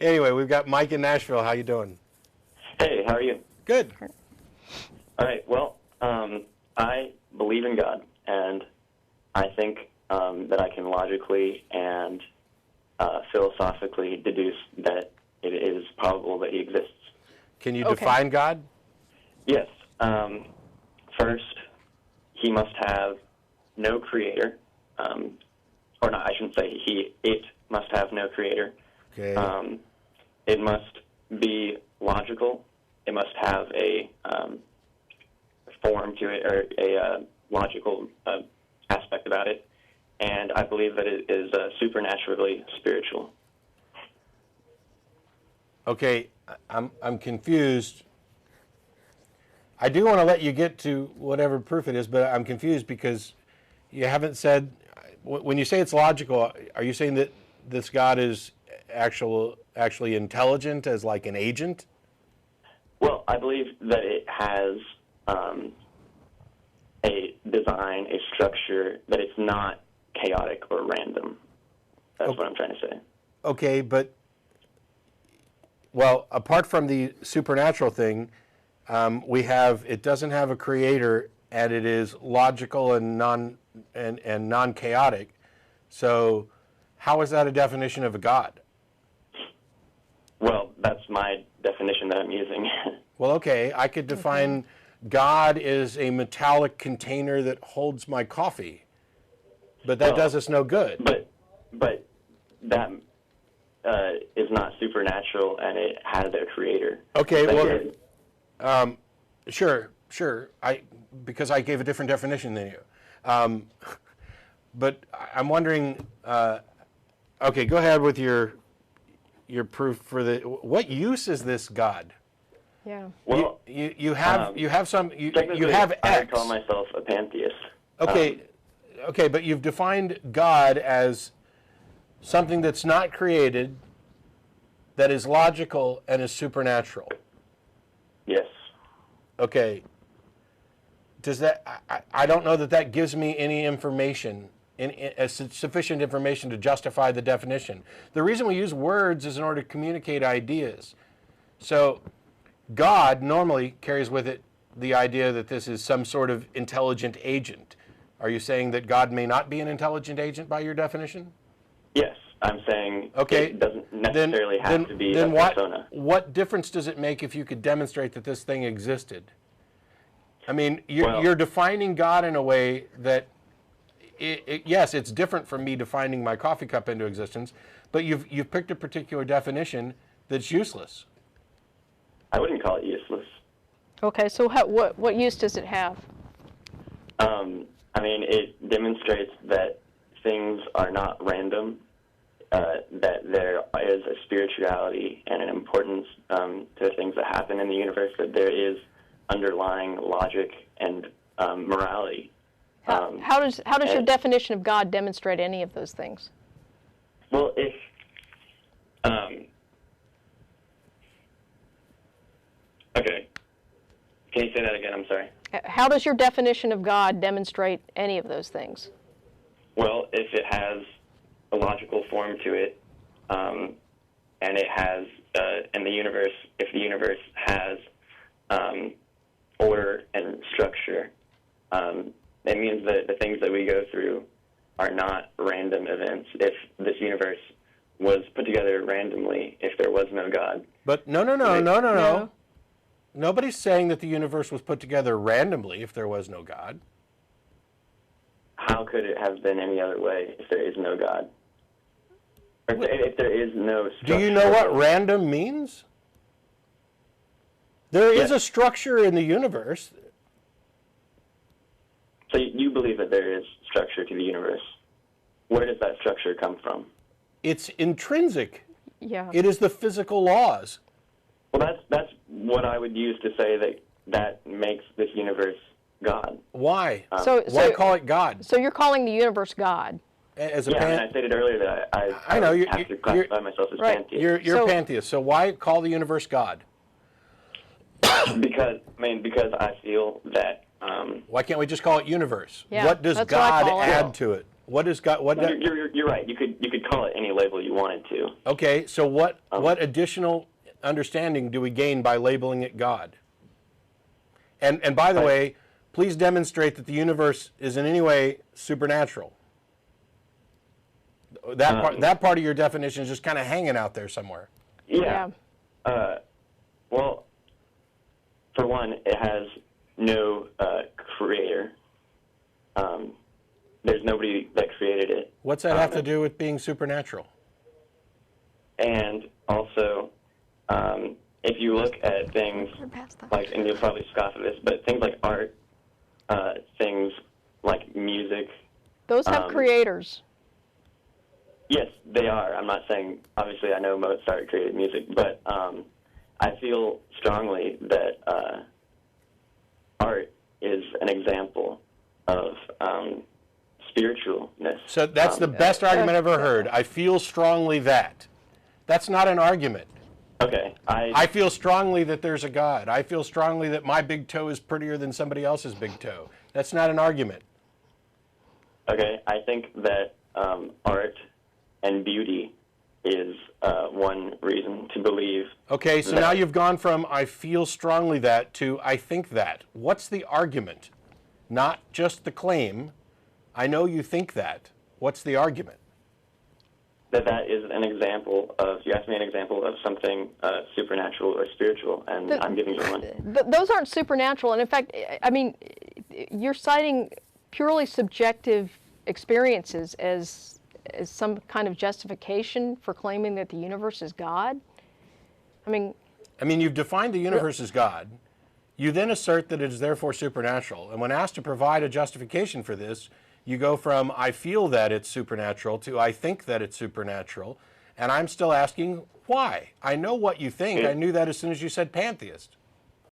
Anyway, we've got Mike in Nashville. How you doing? Hey, how are you? Good. All right, well, I believe in God, and I think that I can logically and philosophically deduce that it is probable that he exists. Can you define God? Yes. First, he must have no creator, or not, I shouldn't say it must have no creator. Okay. It must be logical. It must have a form to it, or a logical aspect about it. And I believe that it is supernaturally spiritual. Okay, I'm confused. I do want to let you get to whatever proof it is, but I'm confused because you haven't said, when you say it's logical, are you saying that this God is actually intelligent as like an agent? Well, I believe that it has a design, a structure, that it's not chaotic or random. That's what I'm trying to say. Okay, but, well, apart from the supernatural thing, it doesn't have a creator, and it is logical and non-chaotic. So how is that a definition of a God? Well, that's my definition that I'm using. Well, okay, I could define God is a metallic container that holds my coffee, but that does us no good. But that is not supernatural, and it has a creator. Okay, well, sure. Because I gave a different definition than you. But I'm wondering. Okay, go ahead with your proof for what use is this God? Yeah. Well, you have X. I call myself a pantheist. Okay, but you've defined God as something that's not created, that is logical and is supernatural. Yes. Okay. Does that? I don't know that gives me any information, sufficient information to justify the definition. The reason we use words is in order to communicate ideas. So, God normally carries with it the idea that this is some sort of intelligent agent. Are you saying that God may not be an intelligent agent by your definition? Yes, I'm saying it doesn't necessarily have to be a persona. What difference does it make if you could demonstrate that this thing existed? I mean, you're defining God in a way that, yes, it's different from me defining my coffee cup into existence, but you've picked a particular definition that's useless. I wouldn't call it useless. Okay, so what use does it have? I mean, it demonstrates that things are not random, that there is a spirituality and an importance to things that happen in the universe, that there is underlying logic and morality. How does your definition of God demonstrate any of those things? Well, if okay, can you say that again? I'm sorry. How does your definition of God demonstrate any of those things? Well, if it has a logical form to it, and it has, and the universe, if the universe has order and structure, that means that the things that we go through are not random events. If this universe was put together randomly, if there was no God. But no. Nobody's saying that the universe was put together randomly if there was no God. How could it have been any other way if there is no God? Or if there is no structure? Do you know what random means? There is a structure in the universe. So you believe that there is structure to the universe. Where does that structure come from? It's intrinsic. Yeah. It is the physical laws. Well, that's what I would use to say that makes this universe God. Why? Why call it God? So you're calling the universe God? As a and I stated earlier that I know have to classify myself as pantheist. You're pantheist. So why call the universe God? Because I feel that. Why can't we just call it universe? Yeah, what does God add to it? What is God? You're right. You could call it any label you wanted to. Okay, so what additional understanding do we gain by labeling it God? And by the way, please demonstrate that the universe is in any way supernatural. That part of your definition is just kind of hanging out there somewhere. Yeah. Well, for one, it has no creator. There's nobody that created it. What's that have to do with being supernatural? And also, if you look at things like, and you'll probably scoff at this, but things like art, things like music. Those have creators. Yes, they are. I'm not saying, obviously, I know Mozart created music, but I feel strongly that art is an example of spiritualness. So that's the best argument I've ever heard. I feel strongly that. That's not an argument. Okay. I feel strongly that there's a God. I feel strongly that my big toe is prettier than somebody else's big toe. That's not an argument. Okay. I think that art and beauty is one reason to believe. Okay, so now you've gone from I feel strongly that to I think that. What's the argument? Not just the claim. I know you think that. What's the argument? That is an example of, you asked me an example of something supernatural or spiritual, and I'm giving you one. Those aren't supernatural. And in fact, I mean, you're citing purely subjective experiences as some kind of justification for claiming that the universe is God. I mean, you've defined the universe as God. You then assert that it is therefore supernatural. And when asked to provide a justification for this, you go from I feel that it's supernatural to I think that it's supernatural. And I'm still asking why. I know what you think. I knew that as soon as you said pantheist.